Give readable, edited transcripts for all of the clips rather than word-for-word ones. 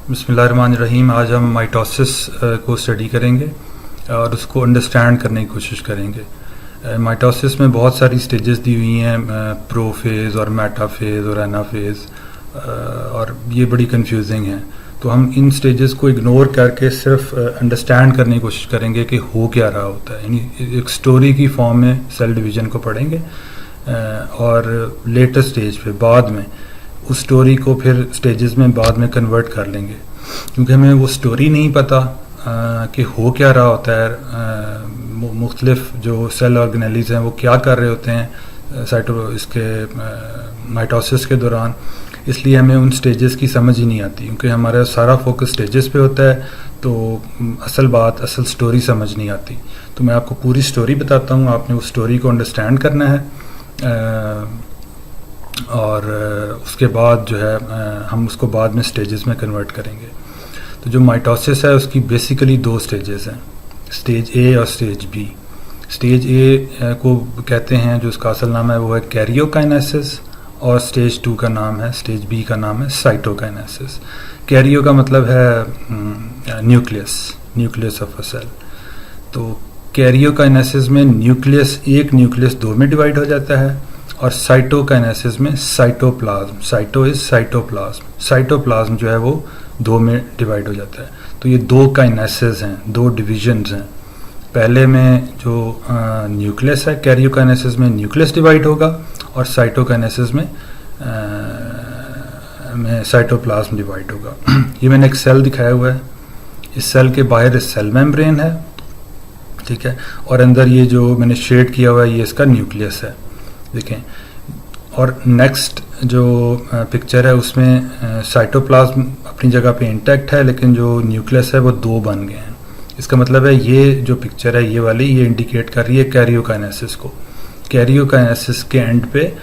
बिस्मिल्लाहिर्रहमानिर्रहीम। आज हम माइटोसिस को स्टडी करेंगे और उसको अंडरस्टैंड करने की कोशिश करेंगे। माइटोसिस में बहुत सारी स्टेजेस दी हुई हैं, प्रो फेज़ और मेटा फेज़ और एना फेज़, और ये बड़ी कंफ्यूजिंग हैं। तो हम इन स्टेजेस को इग्नोर करके सिर्फ अंडरस्टैंड करने की कोशिश करेंगे कि हो क्या रहा होता है। यानी एक स्टोरी की फॉर्म में सेल डिवीज़न को पढ़ेंगे और लेटर स्टेज पे बाद में उस स्टोरी को फिर स्टेजेस में बाद में कन्वर्ट कर लेंगे, क्योंकि हमें वो स्टोरी नहीं पता कि हो क्या रहा होता है। मुख्तलिफ जो सेल ऑर्गेनेलीज हैं वो क्या कर रहे होते हैं इसके माइटोसिस के दौरान, इसलिए हमें उन स्टेजेस की समझ ही नहीं आती, क्योंकि हमारा सारा फोकस स्टेजेस पे होता है। तो असल स्टोरी समझ नहीं आती। तो मैं आपको पूरी स्टोरी बताता हूँ, आपने उस स्टोरी को अंडरस्टैंड करना है और उसके बाद जो है हम उसको बाद में स्टेजेस में कन्वर्ट करेंगे। तो जो माइटोसिस है उसकी बेसिकली दो स्टेजेस हैं, स्टेज ए और स्टेज बी। स्टेज ए को कहते हैं, जो उसका असल नाम है वो है कैरियोकाइनेसिस, और स्टेज 2 का नाम है, स्टेज बी का नाम है साइटोकाइनेसिस। कैरियो का मतलब है न्यूक्लियस ऑफ अ सेल। तो कैरियोकाइनेसिस में एक न्यूक्लियस दो में डिवाइड हो जाता है, और साइटोकाइनेसिस में साइटोप्लाज्म, साइटो इज साइटोप्लाज्म जो है वो दो में डिवाइड हो जाता है। तो ये दो काइनेसिस हैं, दो डिविजन्स हैं। पहले में जो न्यूक्लियस है, कैरियोकाइनेसिस में न्यूक्लियस डिवाइड होगा, और साइटोकाइनेसिस में साइटोप्लाज्म डिवाइड होगा। ये मैंने एक सेल दिखाया हुआ है। इस सेल के बाहर सेल मेम्ब्रेन है, ठीक है, और अंदर ये जो मैंने शेड किया हुआ है ये इसका न्यूक्लियस है, देखें। और नेक्स्ट जो पिक्चर है उसमें साइटोप्लाज्म अपनी जगह पे इंटैक्ट है, लेकिन जो न्यूक्लियस है वो दो बन गए हैं। इसका मतलब है ये जो पिक्चर है ये वाली, ये इंडिकेट कर रही है कैरियोकाइनेसिस को। कैरियोकाइनेसिस के एंड पे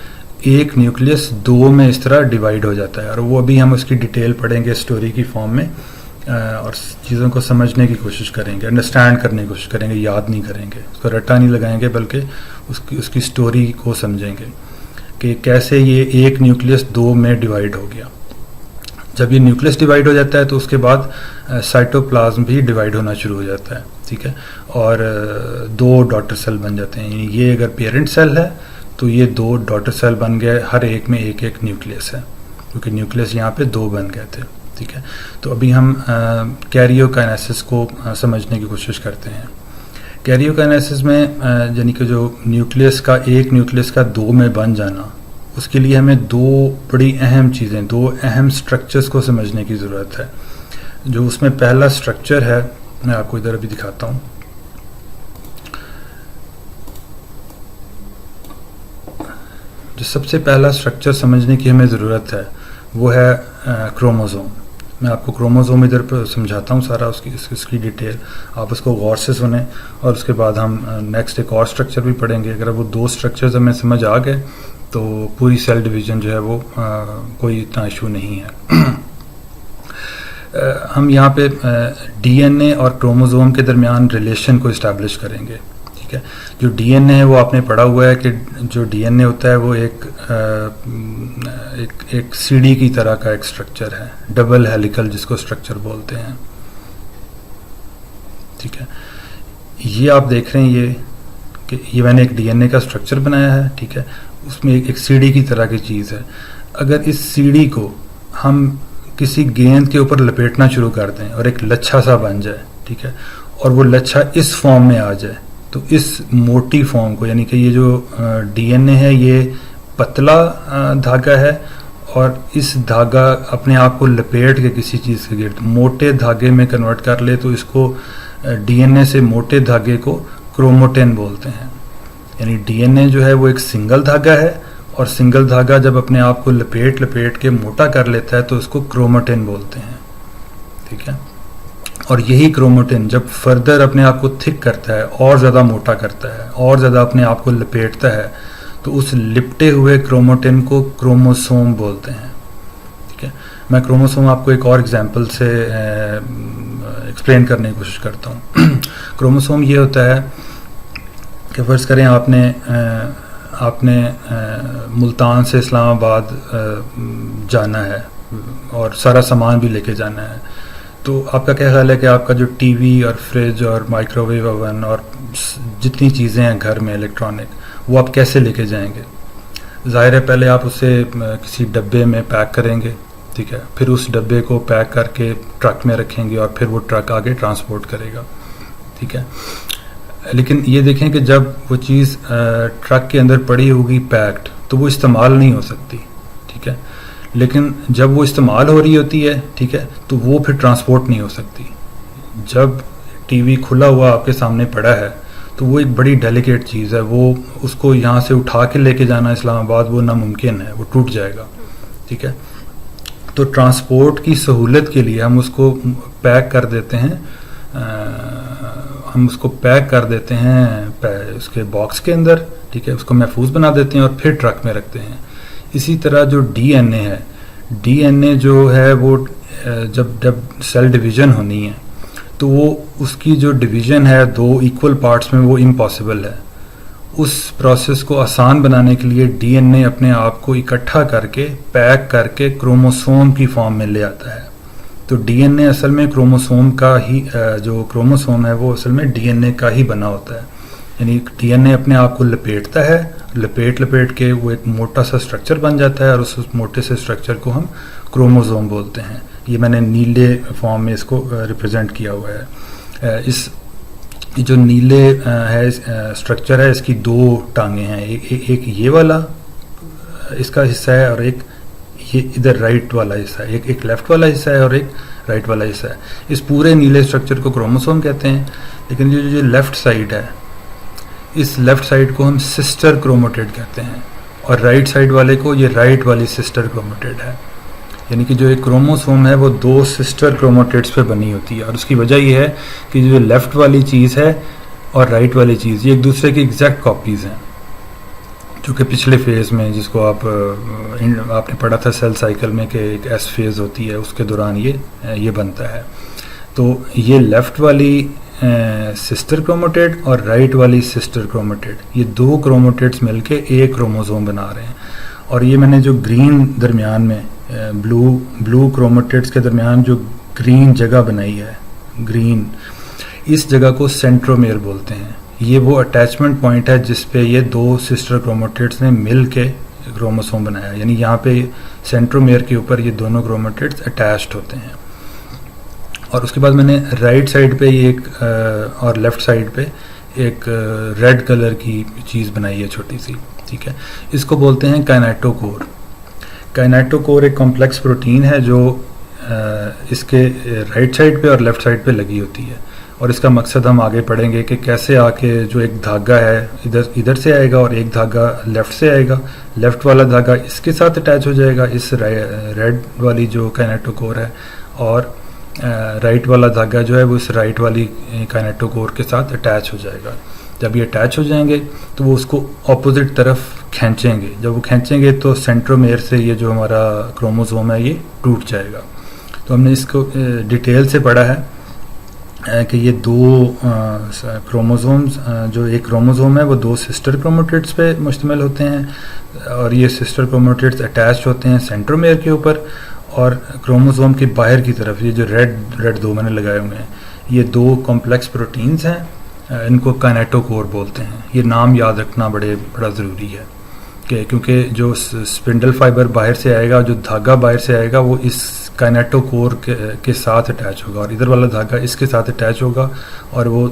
एक न्यूक्लियस दो में इस तरह डिवाइड हो जाता है, और वो अभी हम उसकी डिटेल पढ़ेंगे स्टोरी की फॉर्म में, और चीज़ों को समझने की कोशिश करेंगे, अंडरस्टैंड करने की कोशिश करेंगे, याद नहीं करेंगे, उसको रट्टा नहीं लगाएंगे, बल्कि उसकी स्टोरी को समझेंगे कि कैसे ये एक न्यूक्लियस दो में डिवाइड हो गया। जब ये न्यूक्लियस डिवाइड हो जाता है तो उसके बाद साइटोप्लाज्म भी डिवाइड होना शुरू हो जाता है, ठीक है, और दो डॉटर सेल बन जाते हैं। ये अगर पेरेंट सेल है तो ये दो डॉटर सेल बन गए, हर एक में एक एक न्यूक्लियस है, क्योंकि न्यूक्लियस यहाँ पे दो बन गए थे, ठीक है। तो अभी हम कैरियोकाइनेसिस को समझने की कोशिश करते हैं। कैरियोकाइनेसिस में यानी कि जो एक न्यूक्लियस का दो में बन जाना, उसके लिए हमें दो बड़ी अहम चीज़ें, दो अहम स्ट्रक्चर्स को समझने की ज़रूरत है। जो उसमें पहला स्ट्रक्चर है, मैं आपको इधर अभी दिखाता हूँ। जो सबसे पहला स्ट्रक्चर समझने की हमें ज़रूरत है वो है क्रोमोसोम। मैं आपको क्रोमोसोम इधर पर समझाता हूँ सारा, उसकी डिटेल, आप उसको गौर से सुने, और उसके बाद हम नेक्स्ट एक और स्ट्रक्चर भी पढ़ेंगे। अगर वो दो स्ट्रक्चर्स हमें समझ आ गए तो पूरी सेल डिवीज़न जो है वो कोई इतना इशू नहीं है। हम यहाँ पे डीएनए और क्रोमोसोम के दरमियान रिलेशन को इस्टेब्लिश करेंगे, ठीक है। जो डीएनए है वो आपने पढ़ा हुआ है कि जो डीएनए होता है वो एक सीढ़ी की तरह का एक स्ट्रक्चर है, डबल हेलिकल जिसको स्ट्रक्चर बोलते हैं, ठीक है। ये आप देख रहे हैं ये मैंने एक डीएनए का स्ट्रक्चर बनाया है, ठीक है। उसमें एक सीढ़ी की तरह की चीज़ है। अगर इस सीढ़ी को हम किसी गेंद के ऊपर लपेटना शुरू कर दें और एक लच्छा सा बन जाए, ठीक है, और वो लच्छा इस फॉर्म में आ जाए, तो इस मोटी फॉर्म को, यानी कि ये जो डीएनए है ये पतला धागा है, और इस धागा अपने आप को लपेट के किसी चीज़ के गिर्द मोटे धागे में कन्वर्ट कर ले, तो इसको डीएनए से मोटे धागे को क्रोमोटिन बोलते हैं। यानी डीएनए जो है वो एक सिंगल धागा है, और सिंगल धागा जब अपने आप को लपेट के मोटा कर लेता है तो उसको क्रोमोटिन बोलते हैं, ठीक है। और यही क्रोमोटिन जब फर्दर अपने आप को थिक करता है, और ज़्यादा मोटा करता है, और ज़्यादा अपने आप को लपेटता है, तो उस लिपटे हुए क्रोमोटिन को क्रोमोसोम बोलते हैं, ठीक है। मैं क्रोमोसोम आपको एक और एग्जांपल से एक्सप्लेन करने की कोशिश करता हूँ। क्रोमोसोम ये होता है कि फ़र्ज़ करें आपने मुल्तान से इस्लामाबाद जाना है, और सारा सामान भी लेके जाना है। तो आपका क्या ख्याल है कि आपका जो टीवी और फ्रिज और माइक्रोवेव ओवन और जितनी चीज़ें हैं घर में इलेक्ट्रॉनिक, वो आप कैसे लेके जाएंगे? ज़ाहिर है पहले आप उसे किसी डब्बे में पैक करेंगे, ठीक है, फिर उस डब्बे को पैक करके ट्रक में रखेंगे और फिर वो ट्रक आगे ट्रांसपोर्ट करेगा, ठीक है। लेकिन ये देखें कि जब वो चीज़ ट्रक के अंदर पड़ी होगी पैक्ड, तो वो इस्तेमाल नहीं हो सकती, ठीक है। लेकिन जब वो इस्तेमाल हो रही होती है, ठीक है, तो वो फिर ट्रांसपोर्ट नहीं हो सकती। जब टीवी खुला हुआ आपके सामने पड़ा है तो वो एक बड़ी डेलिकेट चीज़ है, वो उसको यहाँ से उठा के लेके जाना इस्लामाबाद वो नामुमकिन है, वो टूट जाएगा, ठीक है। तो ट्रांसपोर्ट की सहूलत के लिए हम उसको पैक कर देते हैं, उसके बॉक्स के अंदर, ठीक है, उसको महफूज बना देते हैं और फिर ट्रक में रखते हैं। इसी तरह जो डीएनए है, डीएनए जो है वो जब सेल डिवीज़न होनी है तो वो उसकी जो डिवीज़न है 2 इक्वल पार्ट्स में, वो इम्पॉसिबल है। उस प्रोसेस को आसान बनाने के लिए डीएनए अपने आप को इकट्ठा करके पैक करके क्रोमोसोम की फॉर्म में ले आता है। तो डीएनए असल में क्रोमोसोम का ही, जो क्रोमोसोम है वो असल में डीएनए का ही बना होता है। यानी डीएनए अपने आप को लपेटता है, लपेट के वो एक मोटा सा स्ट्रक्चर बन जाता है और उस मोटे से स्ट्रक्चर को हम क्रोमोसोम बोलते हैं। ये मैंने नीले फॉर्म में इसको रिप्रेजेंट किया हुआ है। इस जो नीले है स्ट्रक्चर है, इसकी 2 टांगे हैं, एक ये वाला इसका हिस्सा है और एक ये इधर राइट वाला हिस्सा है, एक लेफ्ट वाला हिस्सा है और एक राइट वाला हिस्सा है। इस पूरे नीले स्ट्रक्चर को क्रोमोसोम कहते हैं। लेकिन ये जो लेफ्ट साइड है, इस लेफ्ट साइड को हम सिस्टर क्रोमेटिड कहते हैं और राइट साइड वाले को ये राइट वाली सिस्टर क्रोमेटिड है। यानी कि जो एक क्रोमोसोम है वो 2 सिस्टर क्रोमेटिड्स पे बनी होती है और उसकी वजह ये है कि जो लेफ्ट वाली चीज़ है और राइट वाली चीज़ ये एक दूसरे की एग्जैक्ट कॉपीज़ हैं। जो कि पिछले फेज़ में, जिसको आपने पढ़ा था सेल साइकिल में कि एक एस फेज़ होती है, उसके दौरान ये बनता है। तो ये लेफ्ट वाली सिस्टर क्रोमेटिड और राइट वाली सिस्टर क्रोमेटिड, ये 2 क्रोमेटिड्स मिलके एक क्रोमोसोम बना रहे हैं। और ये मैंने जो ग्रीन दरमियान में ब्लू क्रोमेटिड्स के दरमियान जो ग्रीन जगह बनाई है, ग्रीन, इस जगह को सेंट्रोमेयर बोलते हैं। ये वो अटैचमेंट पॉइंट है जिस पे ये 2 सिस्टर क्रोमेटिड्स ने मिल के क्रोमोसोम बनाया। यानी यहाँ पे सेंट्रोमेयर के ऊपर ये दोनों क्रोमेटिड्स अटैच्ड होते हैं। और उसके बाद मैंने राइट साइड पे ये एक और लेफ्ट साइड पे एक रेड कलर की चीज़ बनाई है छोटी सी, ठीक है। इसको बोलते हैं काइनेटोकोर। काइनेटोकोर एक कॉम्प्लेक्स प्रोटीन है जो इसके राइट साइड पे और लेफ्ट साइड पे लगी होती है। और इसका मकसद हम आगे पढ़ेंगे कि कैसे आके जो एक धागा है इधर से आएगा और एक धागा लेफ़्ट से आएगा। लेफ़्ट वाला धागा इसके साथ अटैच हो जाएगा, इस रेड वाली जो काइनेटोकोर है, और राइट वाला धागा जो है वो इस राइट वाली काइनेटोकोर के साथ अटैच हो जाएगा। जब ये अटैच हो जाएंगे तो वो उसको ऑपोजिट तरफ खींचेंगे। जब वो खींचेंगे तो सेंट्रोमेयर से ये जो हमारा क्रोमोसोम है ये टूट जाएगा। तो हमने इसको डिटेल से पढ़ा है कि ये 2 क्रोमोसोम्स, जो एक क्रोमोसोम है वो 2 सिस्टर क्रोमेटिड्स पे मुश्तमिल होते हैं और ये सिस्टर क्रोमेटिड्स अटैच होते हैं सेंट्रोमेयर के ऊपर। और क्रोमोसोम के बाहर की तरफ ये जो रेड 2 मैंने लगाए हुए हैं, ये 2 कॉम्प्लेक्स प्रोटीन्स हैं, इनको काइनेटोकोर बोलते हैं। ये नाम याद रखना बड़ा ज़रूरी है कि क्योंकि जो स्पिंडल फाइबर बाहर से आएगा, जो धागा बाहर से आएगा, वो इस काइनेटोकोर के साथ अटैच होगा और इधर वाला धागा इसके साथ अटैच होगा और वो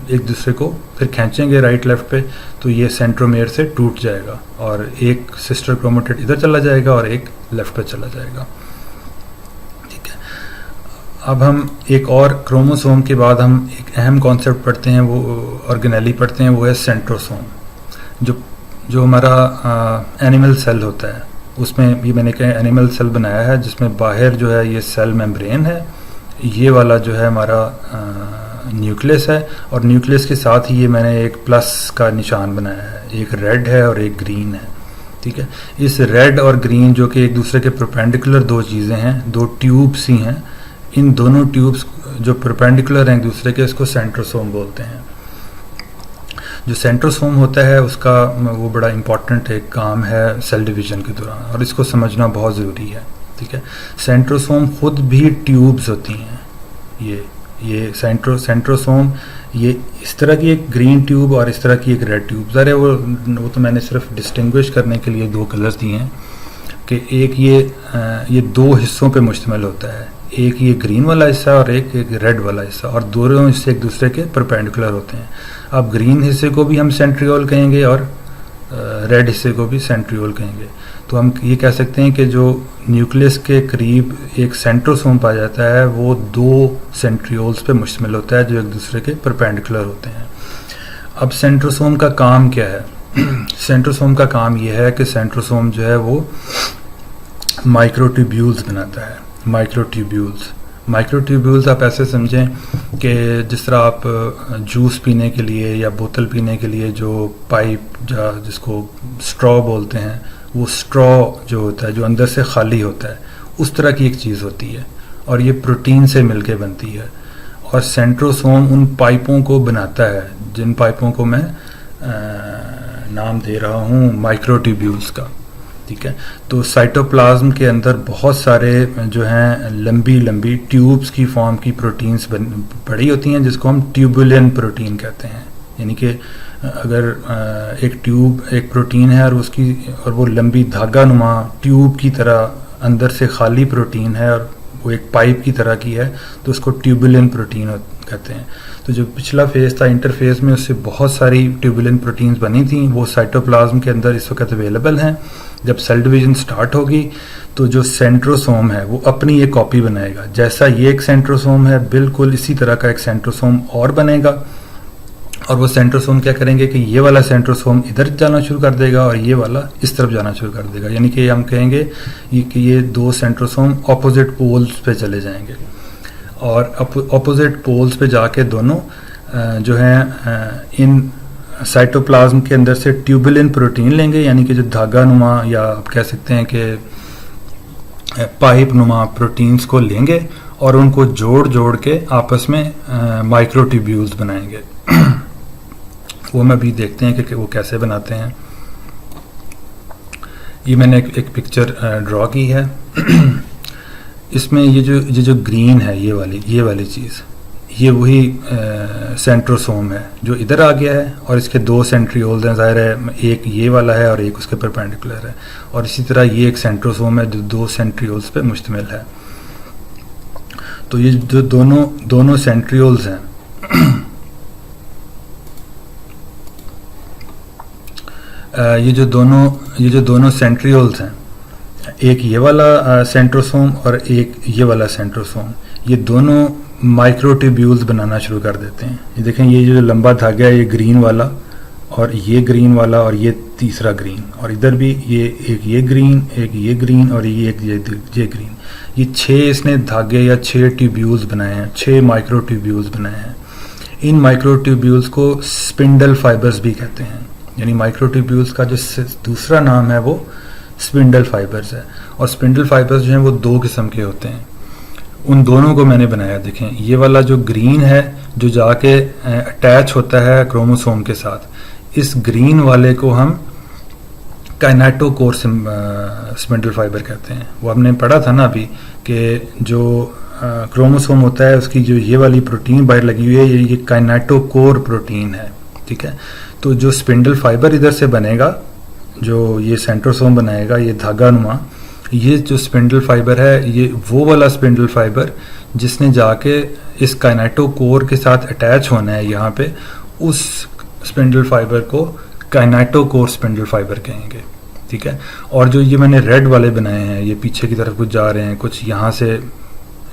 एक दूसरे को फिर खींचेंगे राइट लेफ्ट पे, तो ये सेंट्रोमेयर से टूट जाएगा और एक सिस्टर क्रोमेटिड इधर चला जाएगा और एक लेफ्ट पे चला जाएगा। ठीक है, अब हम एक और क्रोमोसोम के बाद हम एक अहम कॉन्सेप्ट पढ़ते हैं, वो ऑर्गेनेली पढ़ते हैं, वो है सेंट्रोसोम। जो हमारा एनिमल सेल होता है उसमें ये मैंने कहा एनिमल सेल बनाया है जिसमें बाहर जो है ये सेल मेम्ब्रेन है, ये वाला जो है हमारा न्यूक्लियस है और न्यूक्लियस के साथ ही ये मैंने एक प्लस का निशान बनाया है, एक रेड है और एक ग्रीन है। ठीक है, इस रेड और ग्रीन जो कि एक दूसरे के परपेंडिकुलर 2 चीज़ें हैं, 2 ट्यूब्स ही हैं, इन दोनों ट्यूब्स जो परपेंडिकुलर हैं एक दूसरे के, इसको सेंट्रोसोम बोलते हैं। जो सेंट्रोसोम होता है उसका वो बड़ा इम्पॉर्टेंट एक काम है सेल डिवीज़न के दौरान और इसको समझना बहुत ज़रूरी है। ठीक है। सेंट्रोसोम खुद भी ट्यूब्स होती हैं। ये सेंट्रोसोम ये इस तरह की एक ग्रीन ट्यूब और इस तरह की एक रेड ट्यूब, ज़रा वो तो मैंने सिर्फ डिस्टिंग्विश करने के लिए दो कलर्स दिए हैं कि एक ये दो हिस्सों पे मुश्तमिल होता है, एक ये ग्रीन वाला हिस्सा और एक रेड वाला हिस्सा, और दोनों हिस्से एक दूसरे के परपेंडिकुलर होते हैं। अब ग्रीन हिस्से को भी हम सेंट्रियोल कहेंगे और रेड हिस्से को भी सेंट्रियोल कहेंगे। तो हम ये कह सकते हैं कि जो न्यूक्लियस के करीब एक सेंट्रोसोम पाया जाता है वो दो सेंट्रियोल्स पे मुश्तमिल होता है जो एक दूसरे के परपेंडिकुलर होते हैं। अब सेंट्रोसोम का काम क्या है? सेंट्रोसोम का काम यह है कि सेंट्रोसोम जो है वो माइक्रोट्यूब्यूल्स बनाता है। माइक्रोट्यूब्यूल्स आप ऐसे समझें कि जिस तरह आप जूस पीने के लिए या बोतल पीने के लिए जो पाइप जिसको स्ट्रॉ बोलते हैं, वो स्ट्रॉ जो होता है जो अंदर से खाली होता है, उस तरह की एक चीज़ होती है और ये प्रोटीन से मिलके बनती है। और सेंट्रोसोम उन पाइपों को बनाता है जिन पाइपों को मैं नाम दे रहा हूँ माइक्रोट्यूब्यूल्स का, ठीक है। तो साइटोप्लाज्म के अंदर बहुत सारे जो हैं लंबी लंबी ट्यूब्स की फॉर्म की प्रोटीन्स पड़ी होती हैं जिसको हम ट्यूबुलिन प्रोटीन कहते हैं। यानी कि अगर एक प्रोटीन है और वो लंबी धागा नुमा ट्यूब की तरह अंदर से खाली प्रोटीन है और वो एक पाइप की तरह की है तो उसको ट्यूबुलिन प्रोटीन कहते हैं। तो जो पिछला फेज था इंटरफेज में उससे बहुत सारी ट्यूबुलिन प्रोटीन्स बनी थी, वो साइटोप्लाज्म के अंदर इस वक्त अवेलेबल हैं। जब सेल डिवीजन स्टार्ट होगी तो जो सेंट्रोसोम है वो अपनी एक कॉपी बनाएगा। जैसा ये एक सेंट्रोसोम है बिल्कुल इसी तरह का एक सेंट्रोसोम और बनेगा और वो सेंट्रोसोम क्या करेंगे कि ये वाला सेंट्रोसोम इधर जाना शुरू कर देगा और ये वाला इस तरफ जाना शुरू कर देगा। यानी कि हम कहेंगे कि ये दो सेंट्रोसोम ऑपोजिट पोल्स पे चले जाएंगे और ऑपोजिट पोल्स पे जाके दोनों जो हैं इन साइटोप्लाज्म के अंदर से ट्यूबुलिन प्रोटीन लेंगे, यानी कि जो धागा नुमा या आप कह सकते हैं कि पाइप नुमा प्रोटीन्स को लेंगे और उनको जोड़ जोड़ के आपस में माइक्रोट्यूब्यूल्स बनाएंगे। वो मैं अभी देखते हैं कि वो कैसे बनाते हैं। ये मैंने एक पिक्चर ड्रॉ की है। इसमें ये जो ग्रीन है ये वाली चीज़, ये वही सेंट्रोसोम है जो इधर आ गया है और इसके दो सेंट्रियोल्स हैं। ज़ाहिर है एक ये वाला है और एक उसके परपेंडिकुलर है, और इसी तरह ये एक सेंट्रोसोम है जो दो सेंट्रियोल्स पे मुश्तमिल है। तो ये जो दोनों सेंट्रियोल्स हैं ये जो दोनों सेंट्रियोल्स हैं, एक ये वाला सेंट्रोसोम और एक ये वाला सेंट्रोसोम, ये दोनों माइक्रोट्यूब्यूल्स बनाना शुरू कर देते हैं। ये देखें ये जो लंबा धागा है ये ग्रीन वाला और ये ग्रीन वाला और ये तीसरा ग्रीन, और इधर भी ये ग्रीन एक ये ग्रीन और ये ग्रीन, ये 6 इसने धागे या 6 ट्यूब्यूल्स बनाए हैं, 6 माइक्रोट्यूब्यूल्स बनाए हैं। इन माइक्रोट्यूब्यूल्स को स्पिंडल फाइबर्स भी कहते हैं। यानी माइक्रोट्यूब्यूल्स का जो दूसरा नाम है वो स्पिंडल फाइबर्स है। और स्पिंडल फाइबर्स जो हैं वो 2 किस्म के होते हैं। उन दोनों को मैंने बनाया। देखें ये वाला जो ग्रीन है जो जाके अटैच होता है क्रोमोसोम के साथ, इस ग्रीन वाले को हम काइनेटोकोर स्पिंडल फाइबर कहते हैं। वो हमने पढ़ा था ना अभी कि जो क्रोमोसोम होता है उसकी जो ये वाली प्रोटीन बाहर लगी हुई है ये काइनेटोकोर प्रोटीन है, ठीक है। तो जो स्पिंडल फाइबर इधर से बनेगा, जो ये सेंट्रोसोम बनाएगा, ये धागा नुमा, ये जो स्पिंडल फाइबर है ये वो वाला स्पिंडल फाइबर जिसने जाके इस काइनेटोकोर के साथ अटैच होना है यहाँ पे, उस स्पिंडल फाइबर को काइनेटोकोर स्पिंडल फाइबर कहेंगे, ठीक है। और जो ये मैंने रेड वाले बनाए हैं ये पीछे की तरफ कुछ जा रहे हैं, कुछ यहाँ से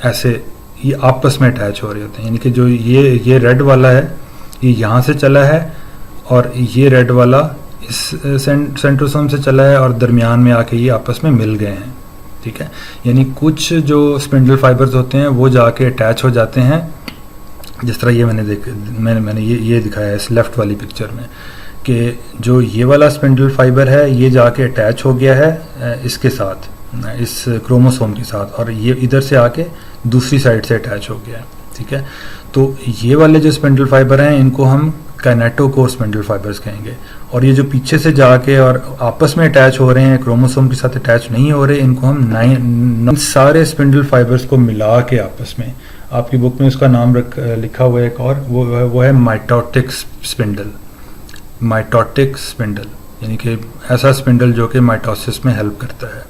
ऐसे ये आपस में अटैच हो रहे होते हैं। यानी कि जो ये रेड वाला है ये यहाँ से चला है और ये रेड वाला इस सेंट्रोसोम से चला है और दरमियान में आके ये आपस में मिल गए हैं, ठीक है। यानी कुछ जो स्पिंडल फाइबर्स होते हैं वो जाके अटैच हो जाते हैं, जिस तरह ये मैंने ये दिखाया है इस लेफ्ट वाली पिक्चर में कि जो ये वाला स्पिंडल फाइबर है ये जाके अटैच हो गया है इसके साथ, इस क्रोमोसोम के साथ, और ये इधर से आके दूसरी साइड से अटैच हो गया है, ठीक है। तो ये वाले जो स्पिंडल फाइबर हैं इनको हम काइनेटोकोर स्पिंडल फाइबर्स कहेंगे। और ये जो पीछे से जाके और आपस में अटैच हो रहे हैं, क्रोमोसोम के साथ अटैच नहीं हो रहे, इनको हम 9 सारे स्पिंडल फाइबर्स को मिला के आपस में, आपकी बुक में उसका नाम लिखा हुआ है एक और, वो है माइटोटिक स्पिंडल। माइटोटिक स्पिंडल यानी कि ऐसा स्पिंडल जो कि माइटोसिस में हेल्प करता है।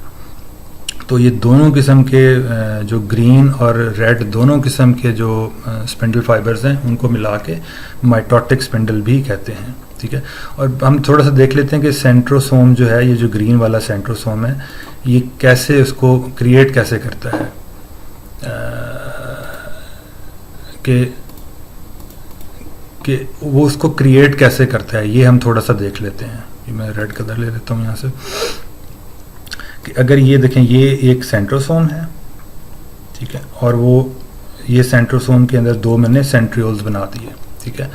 तो ये दोनों किस्म के जो ग्रीन और रेड दोनों किस्म के जो स्पिंडल फाइबर्स हैं उनको मिला के माइटोटिक स्पिंडल भी कहते हैं, ठीक है। और हम थोड़ा सा देख लेते हैं कि सेंट्रोसोम जो है, ये जो ग्रीन वाला सेंट्रोसोम है, ये कैसे उसको क्रिएट कैसे करता है, कि वो उसको क्रिएट कैसे करता है, ये हम थोड़ा सा देख लेते हैं। मैं रेड कलर ले लेता हूँ यहाँ से। कि अगर ये देखें, ये एक सेंट्रोसोम है, ठीक है, और वो ये सेंट्रोसोम के अंदर 2 मैंने सेंट्रियोल्स बना दिए, ठीक है।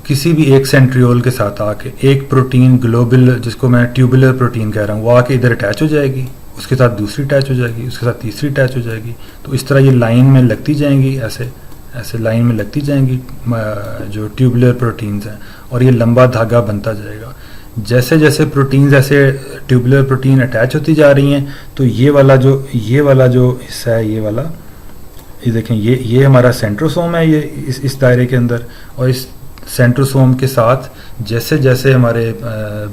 किसी भी एक सेंट्रियोल के साथ आके एक प्रोटीन ग्लोबुल, जिसको मैं ट्यूबुलर प्रोटीन कह रहा हूँ, वो आके इधर अटैच हो जाएगी, उसके साथ दूसरी अटैच हो जाएगी, उसके साथ तीसरी अटैच हो जाएगी। तो इस तरह ये लाइन में लगती जाएंगी, ऐसे लाइन में लगती जाएंगी जो ट्यूबुलर प्रोटीन्स हैं, और ये लंबा धागा बनता जाएगा। जैसे जैसे प्रोटीन्स ऐसे ट्यूबुलर प्रोटीन अटैच होती जा रही हैं, तो ये वाला जो हिस्सा है, ये देखें, ये हमारा सेंट्रोसोम है, ये इस दायरे के अंदर, और इस सेंट्रोसोम के साथ जैसे जैसे हमारे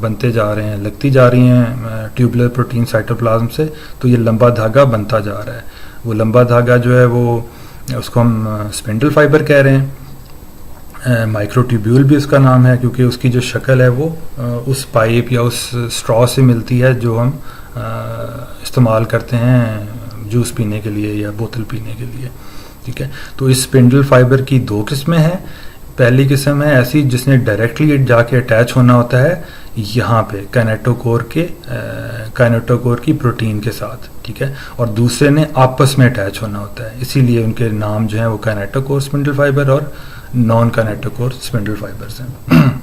बनते जा रहे हैं, लगती जा रही हैं ट्यूबुलर प्रोटीन साइटोप्लाज्म से, तो ये लंबा धागा बनता जा रहा है। वो लंबा धागा जो है वो, उसको हम स्पिंडल फाइबर कह रहे हैं। माइक्रोट्यूब्यूल भी उसका नाम है, क्योंकि उसकी जो शक्ल है वो उस पाइप या उस स्ट्रॉ से मिलती है जो हम इस्तेमाल करते हैं जूस पीने के लिए या बोतल पीने के लिए, ठीक है। तो इस स्पिंडल फाइबर की 2 किस्में हैं। पहली किस्म है ऐसी जिसने डायरेक्टली जाके अटैच होना होता है यहाँ पे काइनेटोकोर की प्रोटीन के साथ, ठीक है, और दूसरे ने आपस में अटैच होना होता है, इसीलिए उनके नाम जो हैं वो काइनेटोकोर स्पिंडल फाइबर और नॉन काइनेटोकोर स्पिंडल फाइबर्स हैं।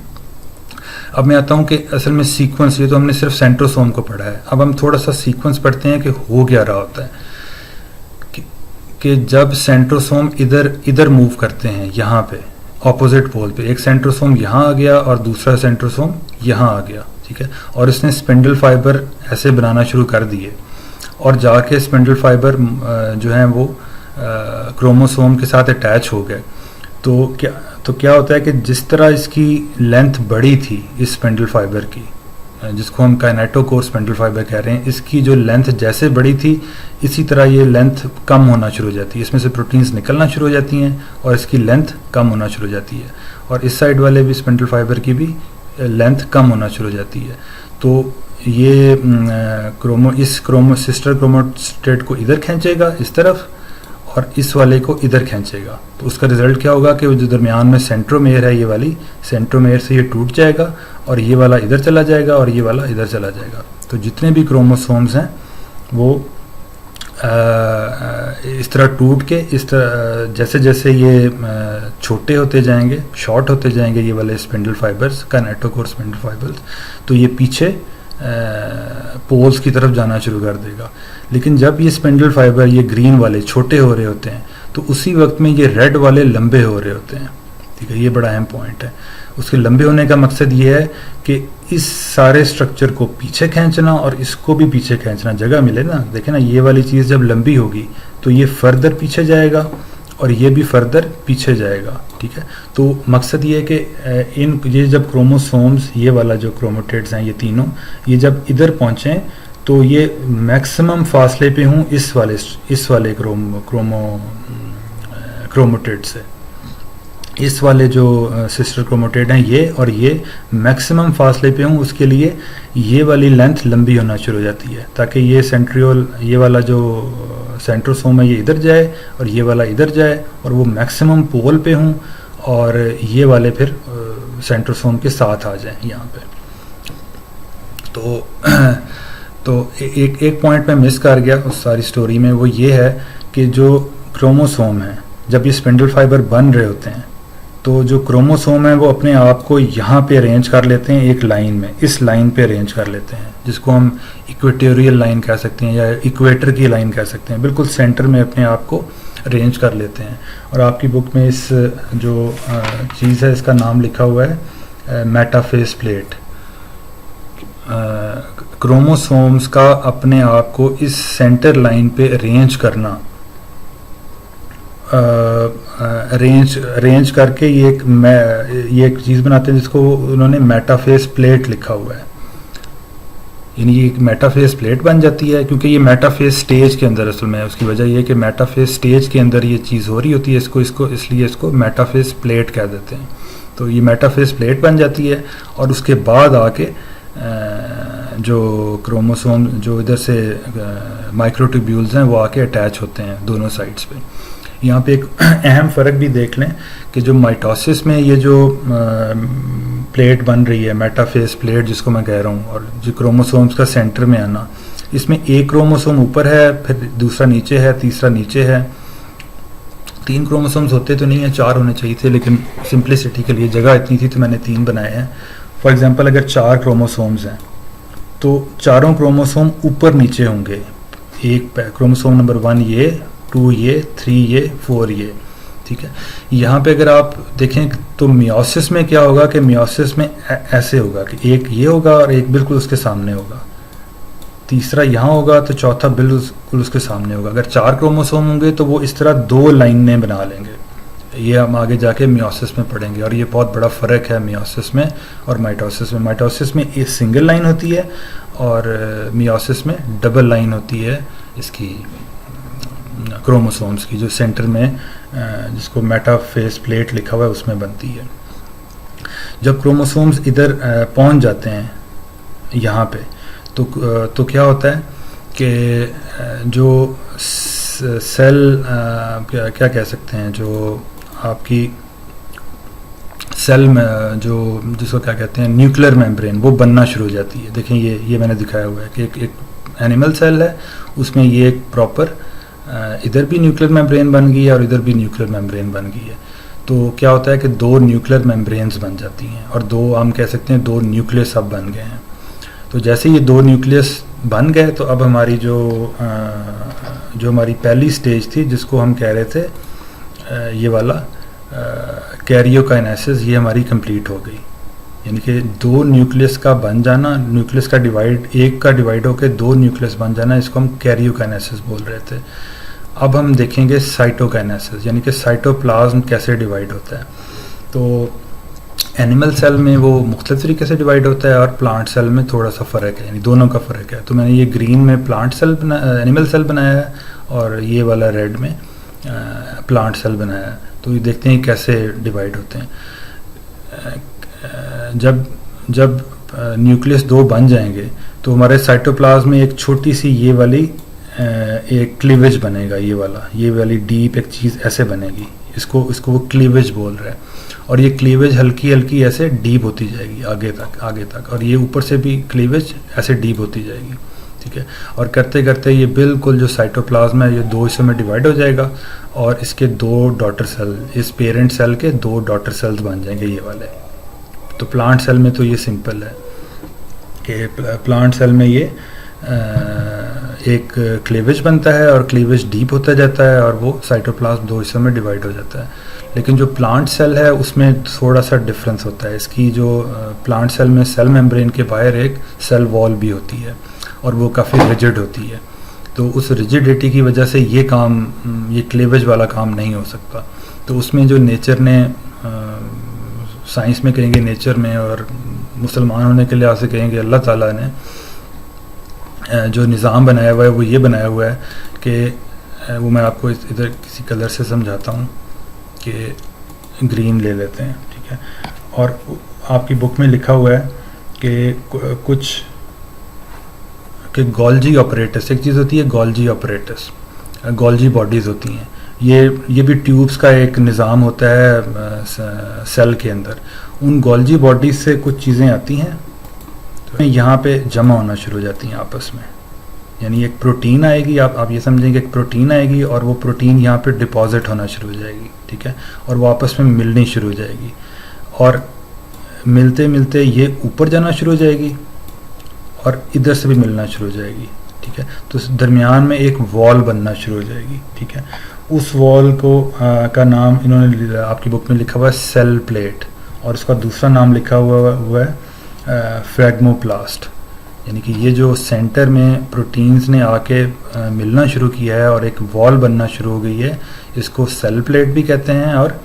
अब मैं आता हूँ कि असल में सीक्वेंस, ये तो हमने सिर्फ सेंट्रोसोम को पढ़ा है, अब हम थोड़ा सा सीक्वेंस पढ़ते हैं कि हो क्या रहा होता है। कि जब सेंट्रोसोम इधर मूव करते हैं, यहाँ पे ऑपोजिट पोल पे, एक सेंट्रोसोम यहाँ आ गया और दूसरा सेंट्रोसोम यहाँ आ गया, ठीक है, और इसने स्पिंडल फाइबर ऐसे बनाना शुरू कर दिए, और जाके स्पिंडल फाइबर जो हैं वो क्रोमोसोम के साथ अटैच हो गए। तो क्या होता है कि जिस तरह इसकी लेंथ बड़ी थी इस स्पिंडल फाइबर की, जिसको हम काइनेटोकोर स्पिंडल फाइबर कह रहे हैं, इसकी जो लेंथ जैसे बड़ी थी, इसी तरह ये लेंथ कम होना शुरू हो जाती है, इसमें से प्रोटीन्स निकलना शुरू हो जाती हैं और इसकी लेंथ कम होना शुरू हो जाती है, और इस साइड वाले भी स्पिंडल फाइबर की भी लेंथ कम होना शुरू हो जाती है। तो ये सिस्टर क्रोमोस्टेट को इधर खींचेगा इस तरफ, और इस वाले को इधर खींचेगा। तो उसका रिजल्ट क्या होगा कि वो जो दरमियान में सेंट्रोमेयर है, ये वाली सेंट्रोमेयर से ये टूट जाएगा, और ये वाला इधर चला जाएगा और ये वाला इधर चला जाएगा। तो जितने भी क्रोमोसोम्स हैं वो इस तरह टूट के, इस तरह जैसे जैसे ये छोटे होते जाएंगे, शॉर्ट होते जाएंगे, ये वाले spindle fibres, kinetochore spindle fibres, तो ये पीछे पोल्स की तरफ जाना शुरू कर देगा। लेकिन जब ये स्पिंडल फाइबर, ये ग्रीन वाले छोटे हो रहे होते हैं, तो उसी वक्त में ये रेड वाले लंबे हो रहे होते हैं, ठीक है। ये बड़ा अहम पॉइंट है। उसके लंबे होने का मकसद ये है कि इस सारे स्ट्रक्चर को पीछे खींचना और इसको भी पीछे खींचना, जगह मिले ना। देखें ना, ये वाली चीज़ जब लंबी होगी तो ये फर्दर पीछे जाएगा और ये भी फर्दर पीछे जाएगा, ठीक है। तो मकसद ये है कि ये जब क्रोमोसोम्स, ये वाला जो क्रोमोटेड्स हैं, ये तीनों, ये जब इधर पहुँचें तो ये मैक्सिमम फासले पे हूँ इस वाले क्रोमोटेड से। इस वाले जो सिस्टर क्रोमोटेड हैं ये, और ये मैक्सिमम फासले पे हूँ, उसके लिए ये वाली लेंथ लंबी होना शुरू हो जाती है, ताकि ये सेंट्रियोल, ये वाला जो सेंट्रोसोम है, ये इधर जाए और ये वाला इधर जाए, और वो मैक्सिमम पोल पे हूँ, और ये वाले फिर सेंट्रोसोम के साथ आ जाएं यहाँ पे। तो एक पॉइंट मैं मिस कर गया उस सारी स्टोरी में, वो ये है कि जो क्रोमोसोम है, जब ये स्पिंडल फाइबर बन रहे होते हैं, तो जो क्रोमोसोम है वो अपने आप को यहाँ पे अरेंज कर लेते हैं एक लाइन में, इस लाइन पे अरेंज कर लेते हैं, जिसको हम इक्वेटोरियल लाइन कह सकते हैं या इक्वेटर की लाइन कह सकते हैं। बिल्कुल सेंटर में अपने आप को अरेंज कर लेते हैं। और आपकी बुक में इस जो चीज़ है इसका नाम लिखा हुआ है मेटाफेस प्लेट। क्रोमोसोम्स का अपने आप को इस सेंटर लाइन पे अरेंज करना, अरेंज करके ये एक चीज़ बनाते हैं जिसको उन्होंने मेटाफेस प्लेट लिखा हुआ है। यानी ये एक मेटाफेस प्लेट बन जाती है, क्योंकि ये मेटाफेस स्टेज के अंदर असल में है। उसकी वजह ये है कि मेटाफेस स्टेज के अंदर ये चीज़ हो रही होती है, इसलिए इसको मेटाफेस प्लेट कह देते हैं। तो ये मेटाफेस प्लेट बन जाती है और उसके बाद आके जो क्रोमोसोम जो इधर से माइक्रोट्यूब्यूल्स हैं वो आके अटैच होते हैं दोनों साइड्स पे। यहाँ पे एक अहम फ़र्क भी देख लें कि जो माइटोसिस में ये जो प्लेट बन रही है, मेटाफेस प्लेट जिसको मैं कह रहा हूँ, और जो क्रोमोसोम्स का सेंटर में आना, इसमें एक क्रोमोसोम ऊपर है, फिर दूसरा नीचे है, तीसरा नीचे है। 3 क्रोमोसोम्स होते तो नहीं है, 4 होने चाहिए थे, लेकिन सिंप्लिसिटी के लिए जगह इतनी थी तो मैंने 3 बनाए हैं। फॉर एग्जांपल अगर 4 क्रोमोसोम्स हैं तो चारों क्रोमोसोम ऊपर नीचे होंगे। एक क्रोमोसोम नंबर 1 ये, 2 ये, 3 ये, 4 ये, ठीक है। यहाँ पे अगर आप देखें तो मियोसिस में क्या होगा कि मियोसिस में ऐसे होगा कि एक ये होगा और एक बिल्कुल उसके सामने होगा, तीसरा यहाँ होगा तो चौथा बिल्कुल उसके सामने होगा। अगर 4 क्रोमोसोम होंगे तो वो इस तरह 2 लाइनें बना लेंगे। ये हम आगे जाके मियोसिस में पढ़ेंगे, और ये बहुत बड़ा फ़र्क है मियोसिस में और माइटोसिस में। माइटोसिस में एक सिंगल लाइन होती है और मियोसिस में डबल लाइन होती है इसकी क्रोमोसोम्स की, जो सेंटर में जिसको मेटाफेस प्लेट लिखा हुआ है उसमें बनती है। जब क्रोमोसोम्स इधर पहुंच जाते हैं यहाँ पे तो क्या होता है कि जो सेल क्या कह सकते हैं, जो आपकी सेल में जो जिसको क्या कहते हैं न्यूक्लियर मेम्ब्रेन, वो बनना शुरू हो जाती है। देखें ये मैंने दिखाया हुआ है कि एक एनिमल सेल है, उसमें ये एक प्रॉपर इधर भी न्यूक्लियर मेम्ब्रेन बन गई है और इधर भी न्यूक्लियर मेम्ब्रेन बन गई है। तो क्या होता है कि 2 न्यूक्लियर मेम्ब्रेन्स बन जाती हैं और 2 हम कह सकते हैं 2 न्यूक्लियस अब बन गए हैं। तो जैसे ये 2 न्यूक्लियस बन गए तो अब हमारी जो हमारी पहली स्टेज थी जिसको हम कह रहे थे ये वाला कैरियोकाइनेसिस, ये हमारी कंप्लीट हो गई। यानी कि 2 न्यूक्लियस का बन जाना, न्यूक्लियस का डिवाइड, एक का डिवाइड होकर 2 न्यूक्लियस बन जाना, इसको हम कैरियोकाइनेसिस बोल रहे थे। अब हम देखेंगे साइटोकाइनेसिस, यानी कि साइटोप्लाज्म कैसे डिवाइड होता है। तो एनिमल सेल में वो मुख्तलिफ तरीके से डिवाइड होता है और प्लांट सेल में थोड़ा सा फ़र्क है, यानी दोनों का फ़र्क है। तो मैंने ये ग्रीन में प्लांट सेल एनिमल सेल बनाया है और ये वाला रेड में प्लांट सेल बनाया है। तो ये देखते हैं कैसे डिवाइड होते हैं। जब न्यूक्लियस 2 बन जाएंगे तो हमारे साइटोप्लाज्म में एक छोटी सी ये वाली एक क्लीवेज बनेगा, ये वाली डीप एक चीज़ ऐसे बनेगी, इसको वो क्लीवेज बोल रहा है। और ये क्लीवेज हल्की हल्की ऐसे डीप होती जाएगी आगे तक, और ये ऊपर से भी क्लीवेज ऐसे डीप होती जाएगी, ठीक है। और करते करते ये बिल्कुल जो साइटोप्लाज्म है ये 2 हिस्सों में डिवाइड हो जाएगा और इसके 2 डॉटर सेल, इस पेरेंट सेल के 2 डॉटर सेल्स बन जाएंगे ये वाले। तो प्लांट सेल में तो ये सिंपल है कि प्लांट सेल में ये एक क्लीवेज बनता है और क्लीवेज डीप होता जाता है और वो साइटोप्लाज्म 2 हिस्सों में डिवाइड हो जाता है। लेकिन जो प्लांट सेल है उसमें थोड़ा सा डिफरेंस होता है। इसकी जो प्लांट सेल में सेल मेम्ब्रेन के बाहर एक सेल वॉल भी होती है और वो काफ़ी रिजिड होती है। तो उस रिजिडिटी की वजह से ये क्लीवेज वाला काम नहीं हो सकता। तो उसमें जो नेचर ने, साइंस में कहेंगे नेचर में, और मुसलमान होने के लिहाज से कहेंगे अल्लाह ताला ने जो निज़ाम बनाया हुआ है वो ये बनाया हुआ है कि वो मैं आपको इधर किसी कलर से समझाता हूँ कि ग्रीन ले लेते हैं, ठीक है। और आपकी बुक में लिखा हुआ है कि गोल्जी ऑपरेटस, एक चीज़ होती है गोल्जी ऑपरेटस, गोल्जी बॉडीज़ होती हैं। ये भी ट्यूब्स का एक निज़ाम होता है सेल के अंदर। उन गोल्जी बॉडीज से कुछ चीज़ें आती हैं तो यहाँ पे जमा होना शुरू हो जाती हैं आपस में। यानी एक प्रोटीन आएगी, आप ये समझेंगे एक प्रोटीन आएगी और वो प्रोटीन यहाँ पे डिपॉजिट होना शुरू हो जाएगी, ठीक है। और वो आपस में मिलनी शुरू हो जाएगी और मिलते मिलते ये ऊपर जाना शुरू हो जाएगी और इधर से भी मिलना शुरू हो जाएगी, ठीक है। तो दरमियान में एक वॉल बनना शुरू हो जाएगी, ठीक है। उस वॉल को का नाम इन्होंने आपकी बुक में लिखा हुआ है सेल प्लेट, और उसका दूसरा नाम लिखा हुआ है फ्रैग्मोप्लास्ट। यानी कि ये जो सेंटर में प्रोटीन्स ने आके मिलना शुरू किया है और एक वॉल बनना शुरू हो गई है, इसको सेल प्लेट भी कहते हैं और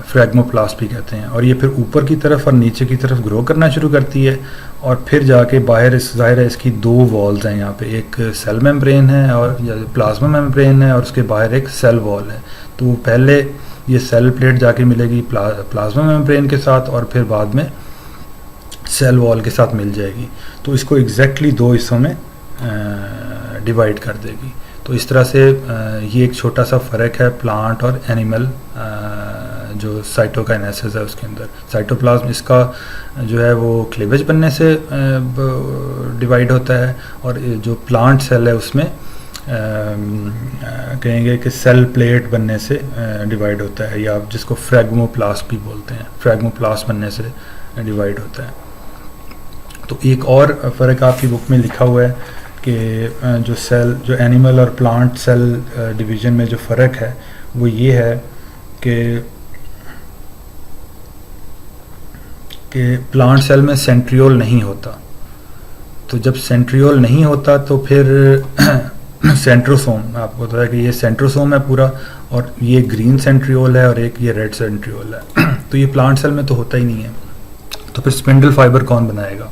फ्रैग्मोप्लास्ट भी कहते हैं। और ये फिर ऊपर की तरफ और नीचे की तरफ ग्रो करना शुरू करती है, और फिर जाके बाहर ज़ाहिर है इसकी दो वॉल्स हैं यहाँ पे, एक सेल मेम्ब्रेन है और प्लाज्मा मेम्ब्रेन है, और उसके बाहर एक सेल वॉल है। तो पहले ये सेल प्लेट जाके मिलेगी प्लाज्मा मेम्ब्रेन के साथ, और फिर बाद में सेल वॉल के साथ मिल जाएगी। तो इसको एग्जैक्टली दो हिस्सों में डिवाइड कर देगी। तो इस तरह से ये एक छोटा सा फ़र्क है प्लांट और एनिमल जो साइटोकाइनेसिस है उसके अंदर। साइटोप्लाज्म इसका जो है वो क्लीवेज बनने से डिवाइड होता है, और जो प्लांट सेल है उसमें कहेंगे कि सेल प्लेट बनने से डिवाइड होता है, या जिसको फ्रैग्मोप्लास्ट भी बोलते हैं, फ्रैग्मोप्लास्ट बनने से डिवाइड होता है। तो एक और फ़र्क आपकी बुक में लिखा हुआ है कि जो एनिमल और प्लांट सेल डिवीज़न में जो फ़र्क है वो ये है कि प्लांट सेल में सेंट्रियोल नहीं होता। तो जब सेंट्रियोल नहीं होता तो फिर सेंट्रोसोम, आपको पता है कि ये सेंट्रोसोम है पूरा, और ये ग्रीन सेंट्रियोल है और एक ये रेड सेंट्रियोल है। तो ये प्लांट सेल में तो होता ही नहीं है। तो फिर स्पिंडल फाइबर कौन बनाएगा?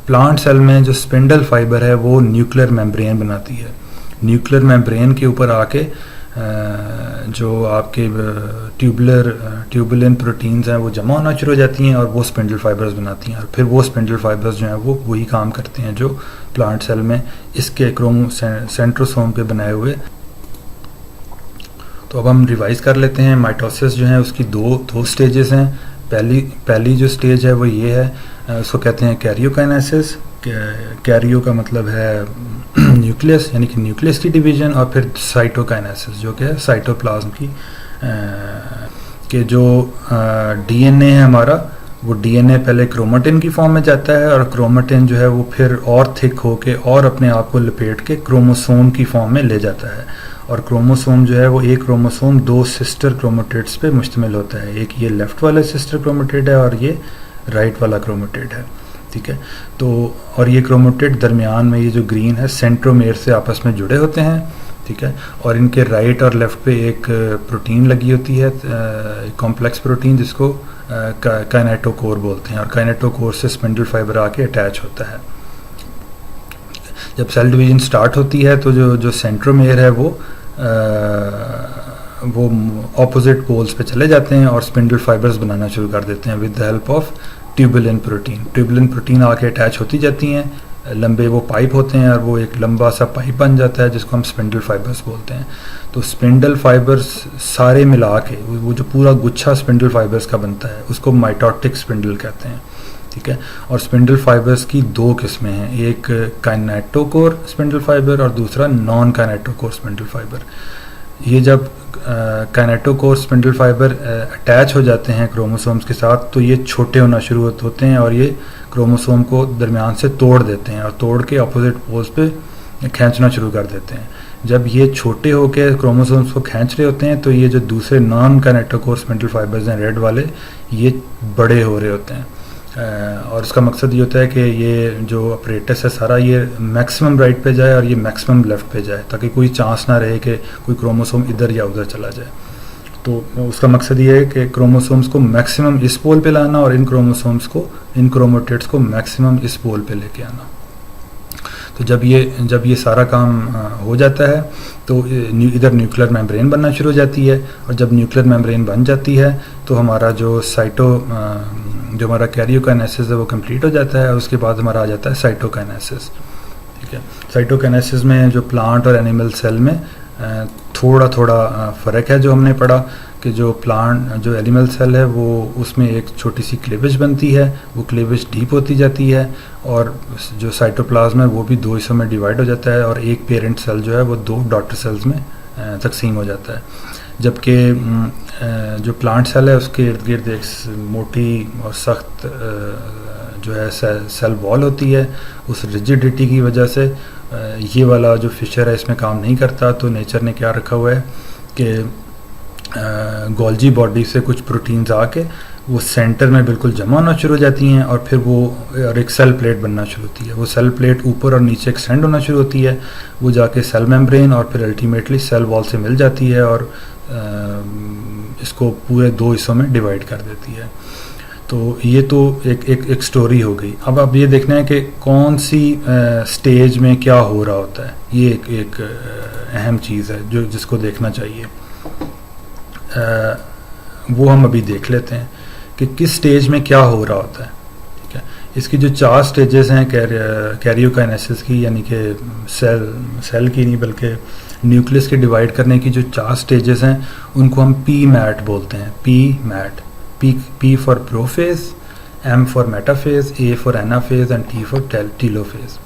प्लांट सेल में जो स्पिंडल फाइबर है वो न्यूक्लियर मेम्ब्रेन बनाती है। न्यूक्लियर मेम्ब्रेन के ऊपर आके जो आपके ट्यूबुलिन प्रोटीन्स हैं वो जमा होना शुरू हो जाती हैं, और वो स्पिंडल फाइबर्स बनाती हैं, और फिर वो स्पिंडल फाइबर्स जो हैं वो वही काम करते हैं जो प्लांट सेल में इसके सेंट्रोसोम पे बनाए हुए। तो अब हम रिवाइज कर लेते हैं। माइटोसिस जो है उसकी दो स्टेजेस हैं। पहली जो स्टेज है वो ये है, उसको कहते हैं कैरियोकाइनेसिस। कैरियो का मतलब है न्यूक्लियस, यानी कि न्यूक्लियस की डिवीजन, और फिर साइटोकाइनेसिस जो कि है साइटोप्लाज्म की कि जो डीएनए है हमारा, वो डीएनए पहले क्रोमेटिन की फॉर्म में जाता है, और क्रोमेटिन जो है वो फिर और थिक होके और अपने आप को लपेट के क्रोमोसोम की फॉर्म में ले जाता है। और क्रोमोसोम जो है वो एक क्रोमोसोम दो सिस्टर क्रोमेटिड्स पे मुश्तमिल होता है। एक ये लेफ्ट वाला सिस्टर क्रोमेटिड है और ये राइट वाला क्रोमेटिड है, ठीक है। तो और ये क्रोमेटिड दरमियान में ये जो ग्रीन है सेंट्रोमेयर से आपस में जुड़े होते हैं, ठीक है। और इनके राइट और लेफ्ट पे एक प्रोटीन लगी होती है, कॉम्प्लेक्स प्रोटीन, जिसको काइनेटोकोर बोलते हैं, और काइनेटोकोर से स्पिंडल फाइबर आके अटैच होता है। जब सेल डिवीजन स्टार्ट होती है तो जो सेंट्रोमेयर है वो ऑपोजिट पोल्स पे चले जाते हैं और स्पिंडल फाइबर्स बनाना शुरू कर देते हैं with the help of tubulin protein. Tubulin protein आके अटैच होती जाती हैं, लंबे वो पाइप होते हैं, और वो एक लंबा सा पाइप बन जाता है जिसको हम स्पिंडल फाइबर्स बोलते हैं। तो स्पिंडल फाइबर्स सारे मिला के वो जो पूरा गुच्छा स्पिंडल फाइबर्स का बनता है उसको माइटोटिक स्पिंडल कहते हैं, ठीक है। और स्पिंडल फाइबर्स की दो किस्में हैं, एक काइनेटोकोर स्पिंडल फाइबर और दूसरा नॉन काइनेटोकोर स्पिंडल फाइबर। ये जब काइनेटोकोर स्पिंडल फाइबर अटैच हो जाते हैं क्रोमोसोम्स के साथ तो ये छोटे होना शुरू होते हैं और ये क्रोमोसोम को दरमियान से तोड़ देते हैं और तोड़ के अपोजिट पोल्स पे खींचना शुरू कर देते हैं। जब ये छोटे होकर क्रोमोसोम्स को खींच रहे होते हैं तो ये जो दूसरे नॉन काइनेटोकोर स्पिंडल फाइबर्स हैं रेड वाले, ये बड़े हो रहे होते हैं। और इसका मकसद ये होता है कि ये जो अपरेटस है सारा ये मैक्सिमम राइट पे जाए और ये मैक्सिमम लेफ़्ट पे जाए, ताकि कोई चांस ना रहे कि कोई क्रोमोसोम इधर या उधर चला जाए। तो उसका मकसद ये है कि क्रोमोसोम्स को मैक्सिमम इस पोल पे लाना और इन क्रोमोसोम्स को, इन क्रोमेटिड्स को मैक्सिमम इस पोल पे लेके आना। तो जब ये सारा काम हो जाता है तो इधर न्यूक्लियर मेम्ब्रेन बनना शुरू हो जाती है, और जब न्यूक्लियर मेम्ब्रेन बन जाती है तो हमारा जो हमारा कैरियोकाइनेसिस है वो कंप्लीट हो जाता है। और उसके बाद हमारा आ जाता है साइटोकाइनेसिस, ठीक है। साइटोकाइनेसिस में जो प्लांट और एनिमल सेल में थोड़ा फ़र्क है जो हमने पढ़ा कि जो एनिमल सेल है वो उसमें एक छोटी सी क्लीवेज बनती है, वो क्लीवेज डीप होती जाती है, और जो साइटोप्लाज्म है वो भी दो हिस्सों में डिवाइड हो जाता है और एक पेरेंट सेल जो है वो दो डॉटर सेल्स में तकसीम हो जाता है। जबकि जो प्लांट सेल है उसके इर्द गिर्द एक मोटी और सख्त जो है सेल वॉल होती है, उस रिजिडिटी की वजह से ये वाला जो फिशर है इसमें काम नहीं करता। तो नेचर ने क्या रखा हुआ है कि गोल्जी बॉडी से कुछ प्रोटीन्स आके वो सेंटर में बिल्कुल जमा होना शुरू हो जाती हैं और फिर वो और एक सेल प्लेट बनना शुरू होती है। वो सेल प्लेट ऊपर और नीचे एक्सटेंड होना शुरू होती है, वो जाके सेल मेम्ब्रेन और फिर अल्टीमेटली सेल वॉल से मिल जाती है और इसको पूरे 2 हिस्सों में डिवाइड कर देती है। तो ये तो एक स्टोरी हो गई। अब ये देखना है कि कौन सी स्टेज में क्या हो रहा होता है, ये एक अहम चीज़ है जो जिसको देखना चाहिए। वो हम अभी देख लेते हैं कि किस स्टेज में क्या हो रहा होता है। ठीक है, इसकी जो 4 स्टेजेस हैं कैरियोकाइनेसिस की, यानी कि सेल की नहीं बल्कि न्यूक्लियस के डिवाइड करने की जो 4 स्टेजेस हैं उनको हम पी मैट बोलते हैं। P mat, P for prophase, M for metaphase, A for anaphase and T for telophase.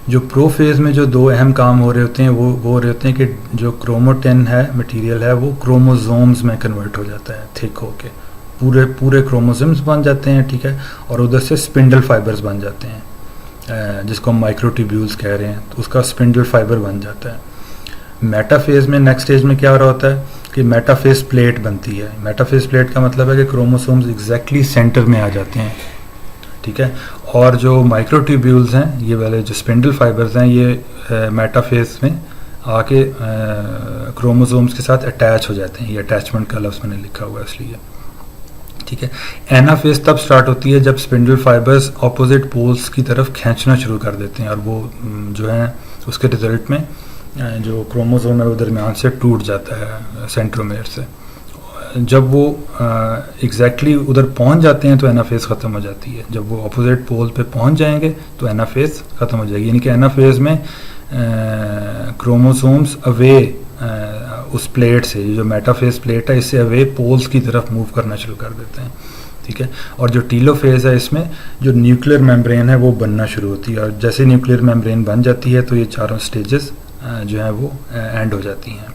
जो प्रोफेज में जो 2 अहम काम हो रहे होते हैं वो हो रहे होते हैं कि जो क्रोमोटिन है, मटेरियल है, वो क्रोमोसोम्स में कन्वर्ट हो जाता है थिक होके, पूरे क्रोमोसोम्स बन जाते हैं। ठीक है, और उधर से स्पिंडल फाइबर्स बन जाते हैं जिसको हम माइक्रोट्यूब्यूल्स कह रहे हैं, तो उसका स्पिंडल फाइबर बन जाता है। मेटाफेज में नेक्स्ट स्टेज में क्या हो रहा होता है कि मेटाफेज प्लेट बनती है। मेटाफेज प्लेट का मतलब है कि क्रोमोसोम्स एग्जैक्टली सेंटर में आ जाते हैं। ठीक है, और जो माइक्रोट्यूब्यूल्स हैं, ये वाले जो स्पिंडल फाइबर्स हैं, ये मेटाफेज में आके क्रोमोसोम्स के साथ अटैच हो जाते हैं। ये अटैचमेंट का लफ्ज़ मैंने लिखा हुआ है इसलिए। ठीक है, एनाफेज तब स्टार्ट होती है जब स्पिंडल फाइबर्स ऑपोजिट पोल्स की तरफ खींचना शुरू कर देते हैं और वो जो है उसके रिजल्ट में जो क्रोमोसोम है वो दरमियान से टूट जाता है सेंट्रोमेयर से। जब वो एग्जैक्टली उधर पहुंच जाते हैं तो एनाफेज ख़त्म हो जाती है। जब वो अपोजिट पोल पे पहुंच जाएंगे तो एनाफेज ख़त्म हो जाएगी, यानी कि एनाफेज में क्रोमोसोम्स अवे उस प्लेट से, जो मेटाफेज प्लेट है, इससे अवे पोल्स की तरफ मूव करना शुरू कर देते हैं। ठीक है, और जो टीलोफेज है इसमें जो न्यूक्लियर मेम्ब्रेन है वो बनना शुरू होती है और जैसे न्यूक्लियर मेम्ब्रेन बन जाती है तो ये 4 स्टेजेस जो है वो एंड हो जाती हैं।